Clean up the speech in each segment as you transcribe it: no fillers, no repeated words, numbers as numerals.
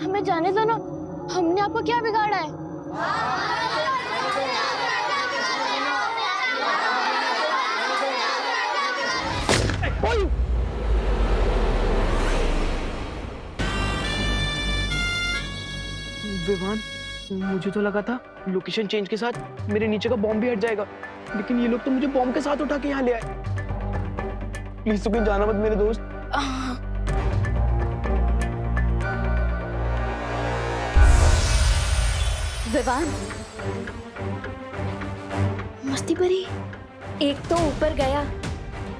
हमें जाने दो ना, हमने आपको क्या बिगाड़ा है? विवान, मुझे तो लगा था लोकेशन चेंज के साथ मेरे नीचे का बॉम्ब भी हट जाएगा, लेकिन ये लोग तो मुझे बॉम्ब के साथ उठा के यहाँ ले आए। प्लीज तो कहीं जाना मत मेरे दोस्त। विवान, मस्ती भरी। एक तो ऊपर गया,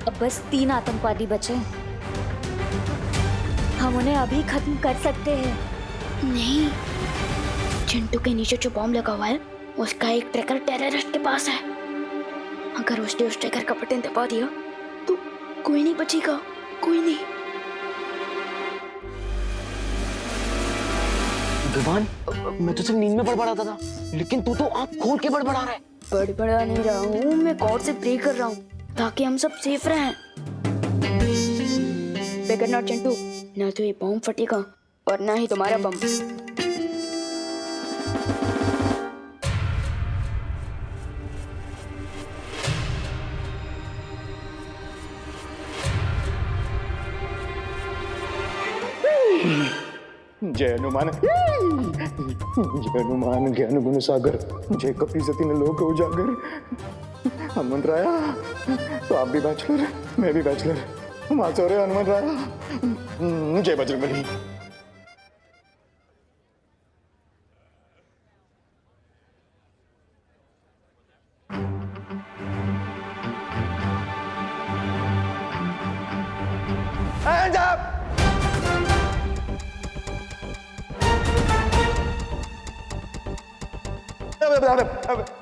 अब बस 3 आतंकवादी बचे। हम उन्हें अभी खत्म कर सकते हैं। नहीं, चिंटू के नीचे जो बॉम्ब लगा हुआ है उसका एक ट्रैकर टेररिस्ट के पास है। अगर उसने उस ट्रैकर का बटन दबा दिया तो कोई नहीं बचेगा, कोई नहीं। विवान, मैं तो सिर्फ नींद में बड़बड़ाता था, लेकिन तू तो आंख खोल के बड़बड़ा रहा है। बड़बड़ा नहीं रहा हूँ, मैं गॉड से प्रे कर रहा हूँ ताकि हम सब सेफ रहें। बेगर नॉट चिंटू, ना तो ये बॉम्ब फटेगा और ना ही तुम्हारा बम। जय हनुमान, जय हनुमान ज्ञान गुण सागर, जय कपि सती लोक उजागर। हनुमान राया, तो आप भी बैचलर, मैं भी बैचलर, हम आज हो रहे हनुमान राया। जय बजरंगबली। Hands up!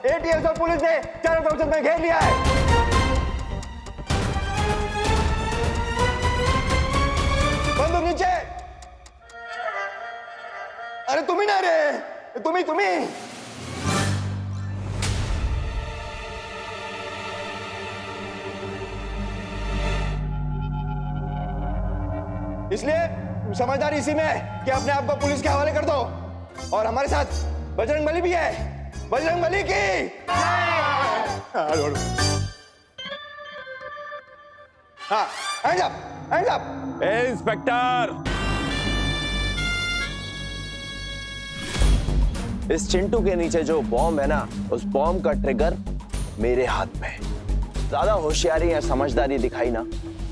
ATF और पुलिस ने चारों तरफ से घेर लिया है। बंदूक नीचे। अरे तुम ही ना रे, तुम ही। इसलिए समझदारी इसी में है कि अपने आप को पुलिस के हवाले कर दो, और हमारे साथ बजरंगबली भी है। बजरंगबली की हाँ, hands up, hands up। Inspector, इस चिंटू के नीचे जो बॉम्ब है ना, उस बॉम्ब का ट्रिगर मेरे हाथ में है। ज्यादा होशियारी या समझदारी दिखाई ना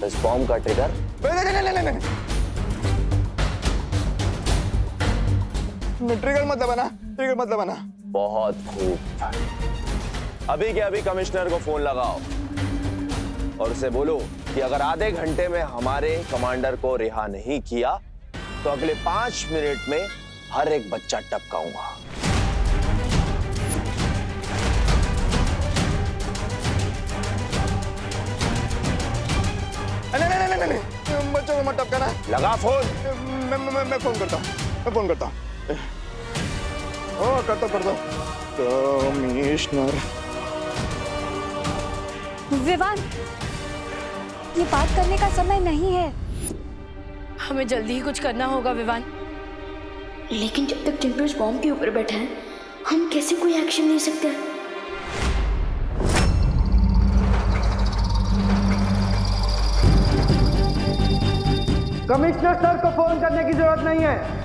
तो इस बॉम्ब का ट्रिगर नहीं। ट्रिगर मत दबाना। बहुत खूब। अभी के अभी कमिश्नर को फोन लगाओ और उसे बोलो कि अगर आधे घंटे में हमारे कमांडर को रिहा नहीं किया तो अगले 5 मिनट में हर एक बच्चा टपकाऊंगा। नहीं, बच्चों को मत टपकाना। लगा फोन। मैं फोन करता हूँ। करता कमिश्नर। विवान, ये बात करने का समय नहीं है। हमें जल्दी ही कुछ करना होगा विवान। लेकिन जब तक चिंटू इस बॉम्ब के ऊपर बैठा है, हम कैसे कोई एक्शन ले सकते हैं? कमिश्नर सर को फोन करने की जरूरत नहीं है।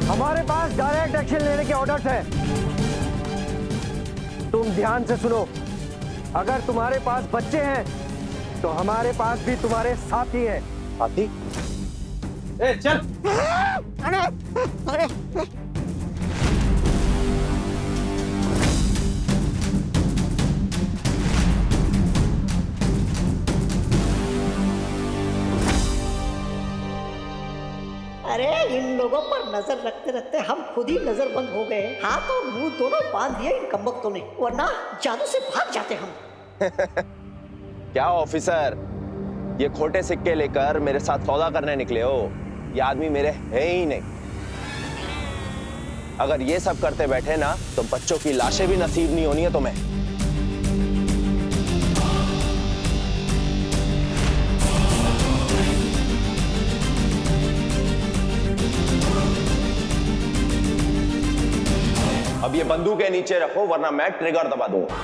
हमारे पास डायरेक्ट एक्शन लेने के ऑर्डर्स हैं। तुम ध्यान से सुनो, अगर तुम्हारे पास बच्चे हैं तो हमारे पास भी तुम्हारे साथी हैं। साथी? ए, चल। अरे इन लोगों पर नजर रखते रखते हम खुद ही नजरबंद हो गए। हाथ और मुंह दोनों बांध दिए इन कमबख्तों ने, वरना जादू से भाग जाते हम। क्या ऑफिसर, ये खोटे सिक्के लेकर मेरे साथ सौदा करने निकले हो? ये आदमी मेरे है ही नहीं। अगर ये सब करते बैठे ना तो बच्चों की लाशें भी नसीब नहीं होनी है तुम्हें। अब ये बंदूक के नीचे रखो वरना मैं ट्रिगर दबा दूंगा।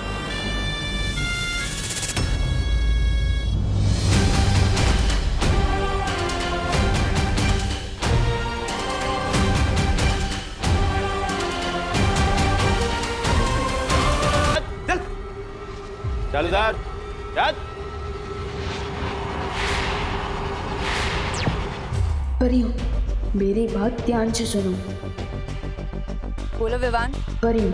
चल इधर चल। परियों, मेरी बात ध्यान से सुनो। बोलो विवान। परियों,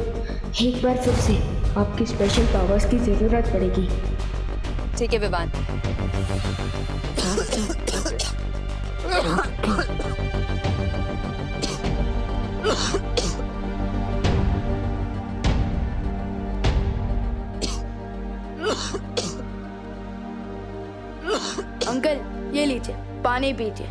एक बार फिर से आपकी स्पेशल पावर्स की जरूरत पड़ेगी। ठीक है विवान। अंकल, ये लीजिए, पानी पीजिए।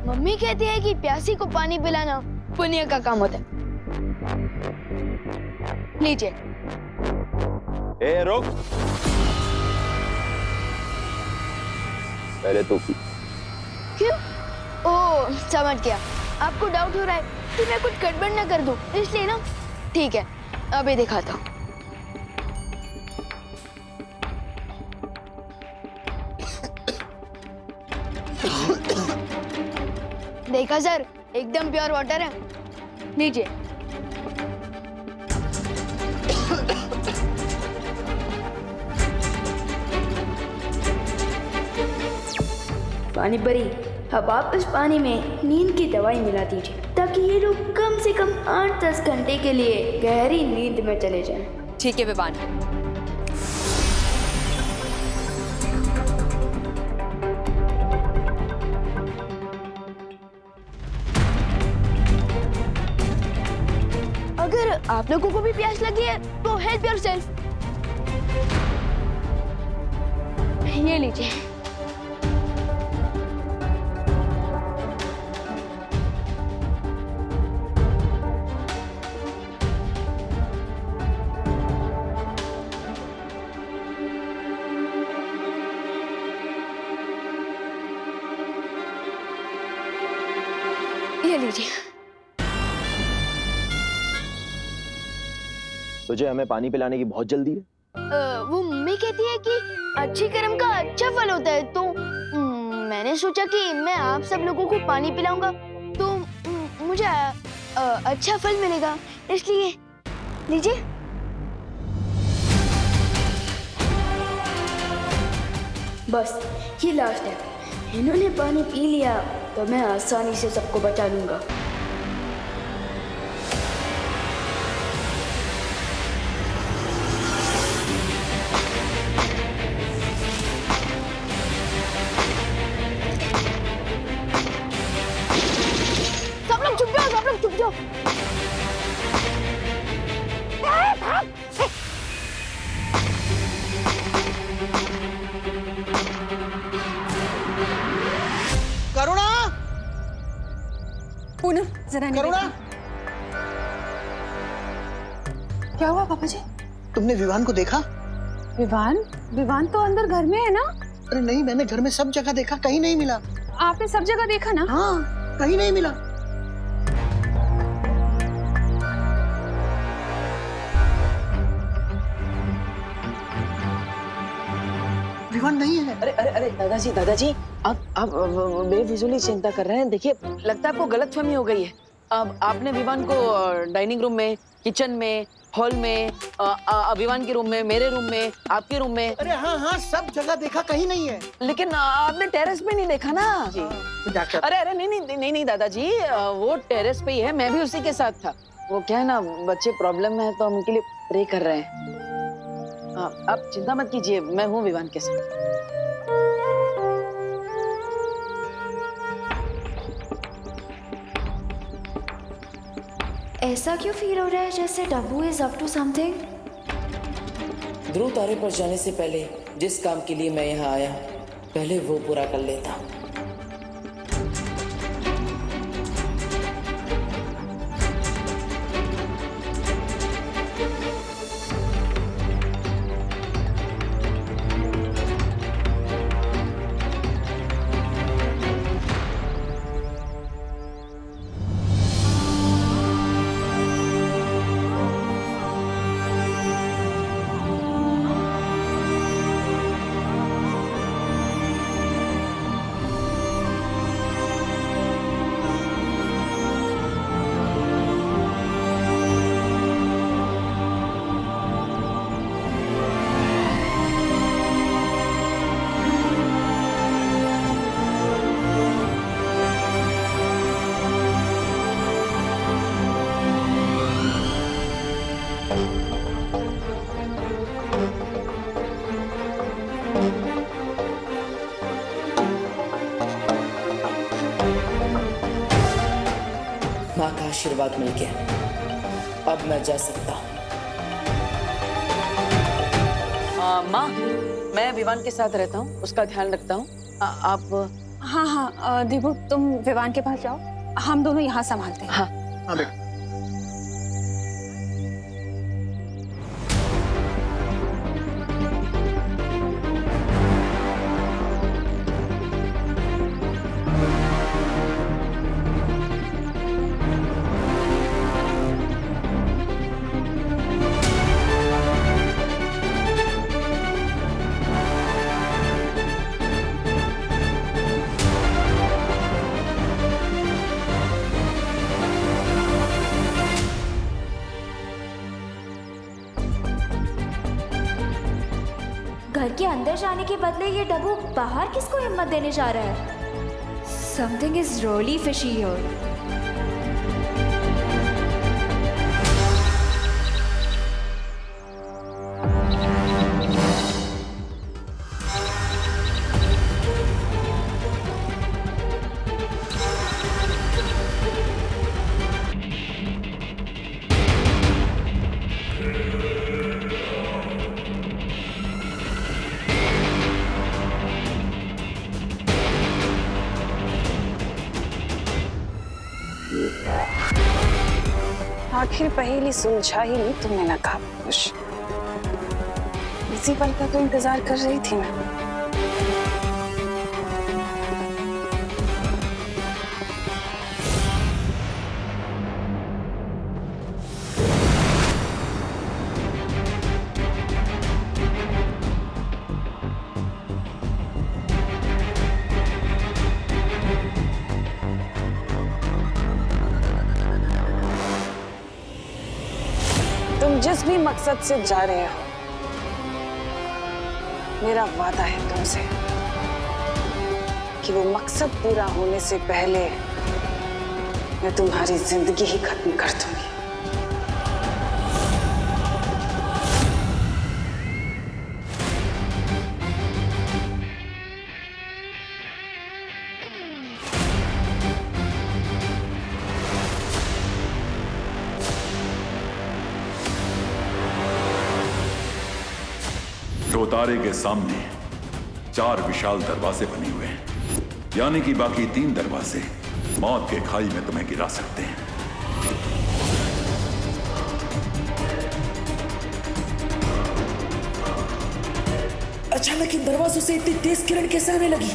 मम्मी कहती है कि प्यासी को पानी पिलाना पुण्य का काम होता है। लीजिए। ए रुक, पहले तो पी। क्यों? ओह, समझ गया। आपको डाउट हो रहा है कि मैं कुछ गड़बड़ ना कर दूं, इसलिए ना। ठीक है, अभी दिखाता हूँ। देखा सर, एकदम प्योर वाटर है। लीजिए। पानी परी, अब आप इस पानी में नींद की दवाई मिला दीजिए ताकि ये लोग कम से कम 8-10 घंटे के लिए गहरी नींद में चले जाएं। ठीक है विवान। अगर आप लोगों को भी प्यास लगी है तो हेल्प योरसेल्फ। ये लीजिए। ये लीजिए। तुझे हमें पानी पिलाने की बहुत जल्दी है। वो मम्मी कहती है कि अच्छे कर्म का अच्छा फल होता है, तो मैंने सोचा कि मैं आप सब लोगों को पानी पिलाऊंगा तो मुझे अच्छा फल मिलेगा, इसलिए लीजिए। बस ये लास्ट है। इन्होंने पानी पी लिया तो मैं आसानी से सबको बचा लूंगा। सब लोग चुप जाओ, सब लोग चुप जाओ। करुणा, पूनम जरा करुणा, क्या हुआ पापा जी? तुमने विवान को देखा? विवान? विवान तो अंदर घर में है ना? अरे नहीं, मैंने घर में सब जगह देखा, कहीं नहीं मिला। आपने सब जगह देखा ना? हाँ, कहीं नहीं मिला। विवान नहीं है। अरे अरे अरे दादाजी आप बेफिजूली चिंता कर रहे हैं। देखिए, लगता है आपको गलतफहमी हो गई है। अब आपने विवान को डाइनिंग रूम में, किचन में, हॉल में, विवान के रूम में, मेरे रूम में, आपके रूम में। अरे हाँ हाँ, सब जगह देखा, कहीं नहीं है। लेकिन आपने टेरेस पे नहीं देखा ना जी? डॉक्टर, अरे अरे नहीं दादाजी, वो टेरेस पे ही है। मैं भी उसी के साथ था। वो क्या है ना, बच्चे प्रॉब्लम में है तो हम उनके लिए प्रे कर रहे हैं। आप चिंता मत कीजिए, मैं हूँ विवान के साथ। ऐसा क्यों फील हो रहा है जैसे डब्बू इज अप टू समथिंग? ध्रुव तारे पर जाने से पहले जिस काम के लिए मैं यहाँ आया, पहले वो पूरा कर लेता। आशीर्वाद मिल गया। अब मैं जा सकता हूँ। माँ, मैं विवान के साथ रहता हूँ, उसका ध्यान रखता हूँ। आप? हाँ हाँ दीपू, तुम विवान के पास जाओ, हम दोनों यहाँ संभालते हैं। हाँ हाँ बेटा। घर के अंदर जाने के बदले ये डब्बू बाहर किसको हिम्मत देने जा रहा है? Something is really fishy here. आखिर पहेली सुलझा ही नहीं तुमने, नकाब खुश। इसी पल का तो इंतजार कर रही थी मैं। तुम जिस भी मकसद से जा रहे हो, मेरा वादा है तुमसे कि वो मकसद पूरा होने से पहले मैं तुम्हारी जिंदगी ही खत्म कर दूंगी। रोतारे के सामने 4 विशाल दरवाजे बने हुए हैं, यानी कि बाकी 3 दरवाजे मौत के खाई में तुम्हें गिरा सकते हैं। अचानक इन दरवाजों से इतनी तेज किरण कैसे आने लगी?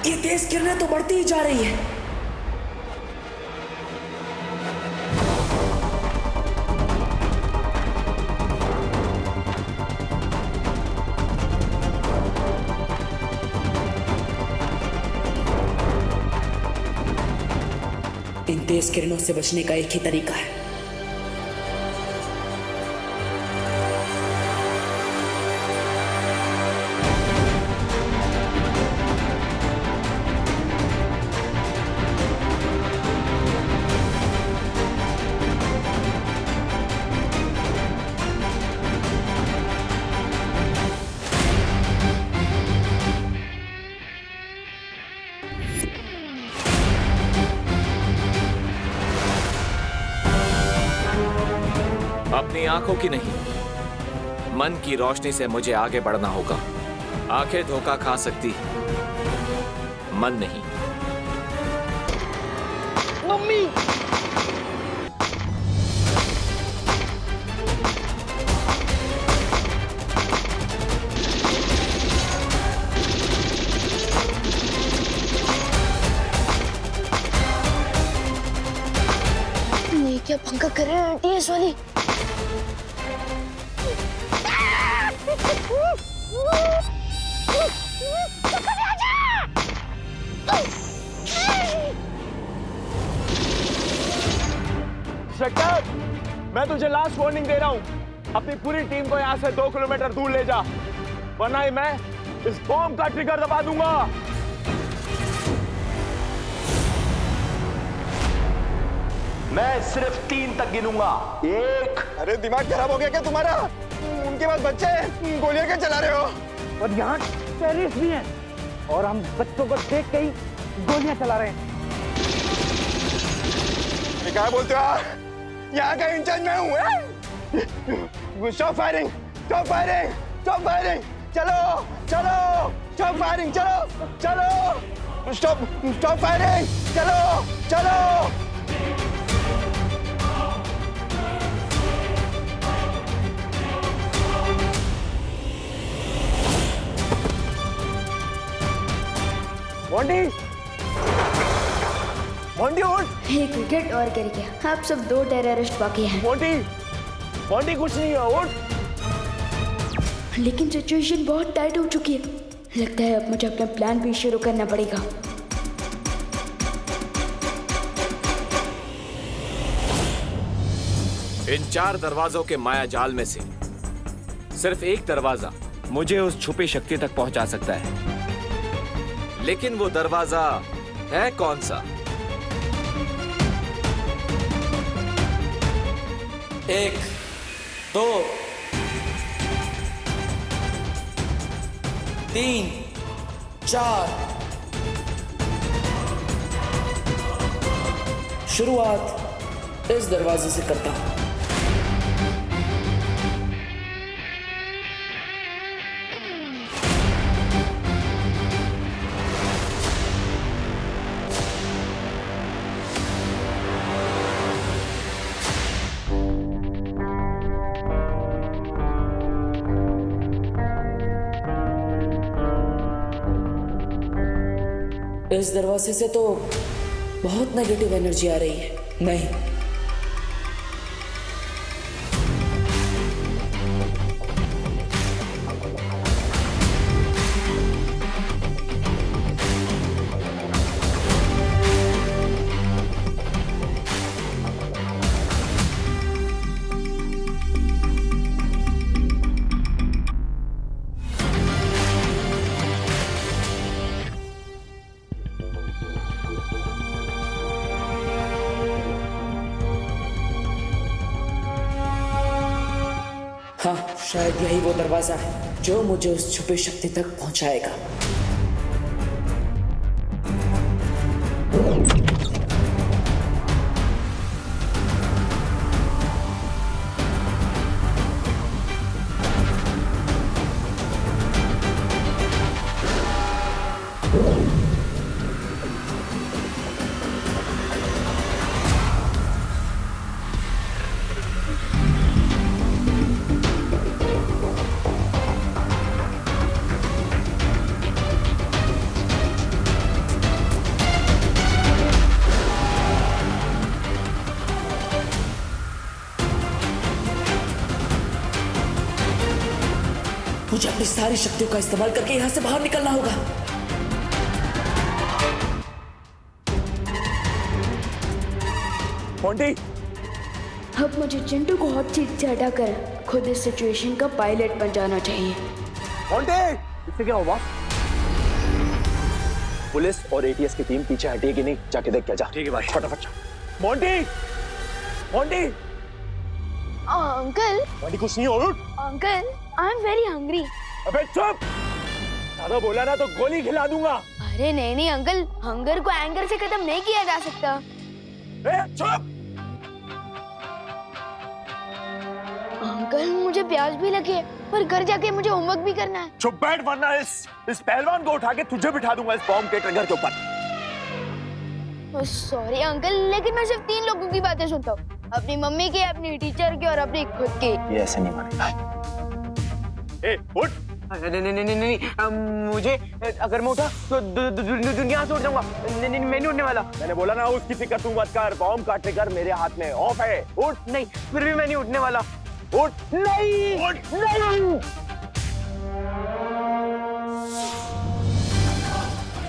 ये तेज किरणें तो बढ़ती ही जा रही है। इन तेज किरणों से बचने का एक ही तरीका है। अपनी आंखों की नहीं, मन की रोशनी से मुझे आगे बढ़ना होगा। आंखें धोखा खा सकती, मन नहीं। मम्मी! ये क्या पंखा कर रहे हैं आंटी इस वाली? इंस्पेक्टर, मैं तुझे लास्ट वार्निंग दे रहा हूं। अपनी पूरी टीम को यहां से 2 किलोमीटर दूर ले जा, वरना ही मैं इस बॉम्ब का ट्रिगर दबा दूंगा। मैं सिर्फ 3 तक गिनूंगा। 1। अरे दिमाग खराब हो गया क्या तुम्हारा? उनके पास बच्चे हैं, गोलियां क्या चला रहे हो? और यहाँ टेररिस्ट भी हैं और हम बच्चों को देख के ही गोलियां चला रहे हैं। क्या बोलते हो आप? यहाँ का इंचार्ज मैं हूँ। Stop firing, stop firing, stop firing, चलो चलो, स्टॉप फायरिंग, चलो चलो, स्टॉप फायरिंग, चलो चलो। मोंटी, मोंटी उठ। एक विकेट और गिर गया। आप सब 2 टेररिस्ट बाकी हैं। मोंटी, मोंटी कुछ नहीं है, उठ। लेकिन सिचुएशन बहुत टाइट हो चुकी है। लगता है अब मुझे अपना प्लान भी शुरू करना पड़ेगा। इन 4 दरवाजों के माया जाल में से सिर्फ एक दरवाजा मुझे उस छुपी शक्ति तक पहुंचा सकता है। लेकिन वो दरवाजा है कौन सा? 1, 2, 3, 4। शुरुआत इस दरवाजे से करता हूं। इस दरवाजे से तो बहुत नेगेटिव एनर्जी आ रही है। नहीं, हाँ, शायद यही वो दरवाजा है जो मुझे उस छुपी शक्ति तक पहुंचाएगा। मुझे अपनी सारी शक्तियों का इस्तेमाल करके यहां से बाहर निकलना होगा। मोंटी, अब मुझे चिंटू को हॉट सीट से हटाकर खुद इस सिचुएशन का पायलट बन जाना चाहिए। मोंटी, इससे क्या हुआ? पुलिस और एटीएस की टीम पीछे हटी कि नहीं, जाके देख के जा। ठीक है भाई। फटाफट। मोंटी, मोंटी, अंकल, मोंटी कुछ नहीं हो। Uncle, I am very hungry. अबे चुप! ज्यादा बोला ना तो गोली खिला दूंगा। अरे नहीं नहीं अंकल, हंगर को एंगर से खत्म नहीं किया जा सकता। चुप! अंकल, मुझे प्यास भी लगी है, पर घर जाके मुझे होमवर्क भी करना है। चुप बैठ, वरना इस पहलवान को उठा के तुझे बिठा दूंगा इस बॉम्ब के ट्रिगर के ऊपर। सॉरी अंकल, लेकिन मैं सिर्फ 3 लोगों की बातें सुनता हूँ, अपनी मम्मी की, अपनी टीचर की और अपनी खुद की। ये ऐसे नहीं मानेगा। उठ! नहीं, मुझे अगर मैं उठा तो दुनिया से उठ जाऊंगा। नहीं, मैं नहीं उठने वाला। मैंने बोला ना, उसकी फिक्र तू मत कर। बॉम्ब का ट्रिगर मेरे हाथ में ऑफ है। उठ! नहीं, फिर भी मैं नहीं उठने वाला। उठ! नहीं, उठ! नहीं।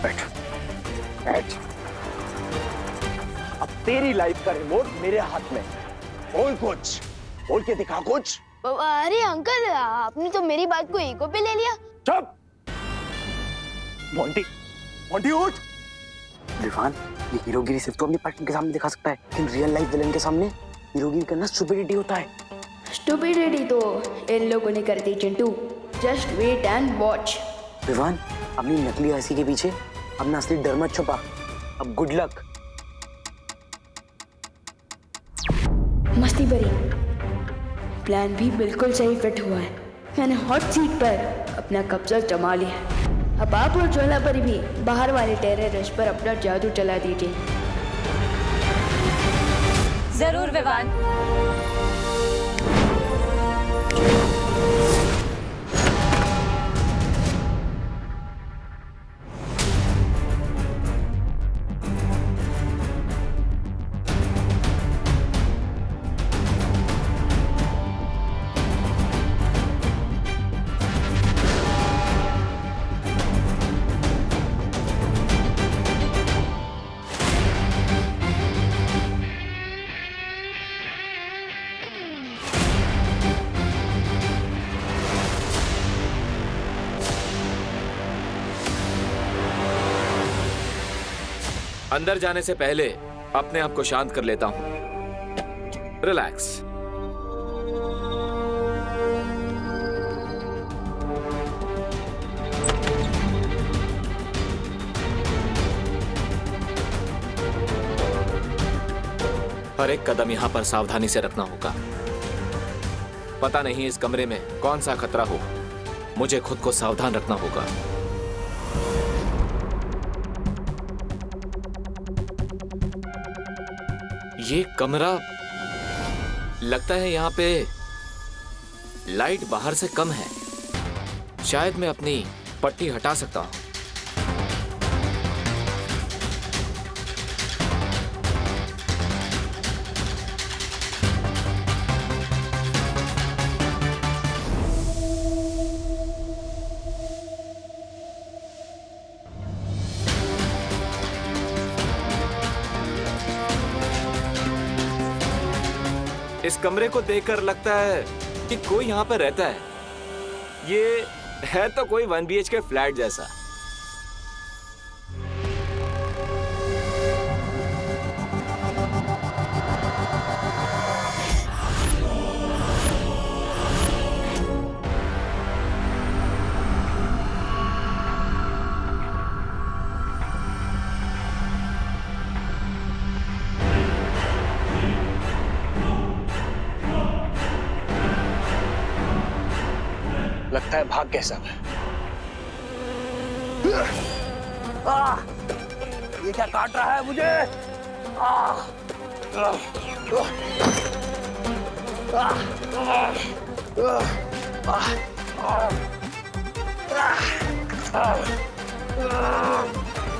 बैठ, बैठ। अब तेरी लाइफ का रिमोट मेरे हाथ में। बोल कुछ, बोल के दिखा कुछ। अरे अंकल, आपने तो मेरी बात को ईगो पे ले लिया। चुप! मोंटी, मोंटी उठ! विवान, ये हीरोगिरी सिर्फ तो अपने पार्टनर के सामने दिखा सकता है, लेकिन रियल लाइफ विलन के सामने हीरोगिरी करना स्टुपिडिटी होता है। स्टूपिडिटी तो इन लोगों ने कर दी Chintu. Just wait and watch. Vivaan, अपनी नकली हंसी के पीछे अपना असली डर मत छुपा। अब गुड लक। मस्ती भरी प्लान भी बिल्कुल सही फिट हुआ है। मैंने हॉट सीट पर अपना कब्जा जमा लिया है। अब आप और ज्वाला पर भी बाहर वाले टेररिस्ट पर अपना जादू चला दीजिए। जरूर विवान। अंदर जाने से पहले अपने आप को शांत कर लेता हूं। रिलैक्स। हर एक कदम यहां पर सावधानी से रखना होगा। पता नहीं इस कमरे में कौन सा खतरा हो, मुझे खुद को सावधान रखना होगा। ये कमरा लगता है यहाँ पे लाइट बाहर से कम है। शायद मैं अपनी पट्टी हटा सकता हूँ। इस कमरे को देखकर लगता है कि कोई यहाँ पर रहता है। ये है तो कोई 1 BHK फ्लैट जैसा। लगता है भाग गए सब। ये क्या काट रहा है मुझे?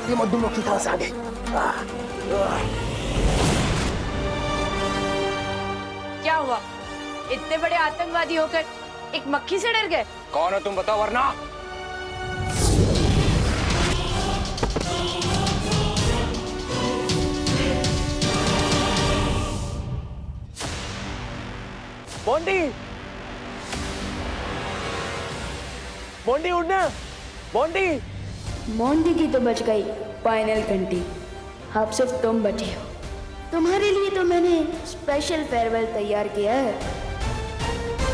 ये मधुमक्खी की तरह से आ गई। क्या हुआ? इतने बड़े आतंकवादी होकर एक मक्खी से डर गए? कौन हो तुम बताओ वरना। बॉन्डी, बॉन्डी उड़ना। बॉन्डी, मोंडी की तो बच गई फाइनल घंटी। अब सिर्फ तुम बचे हो। तुम्हारे लिए तो मैंने स्पेशल फेयरवेल तैयार किया है।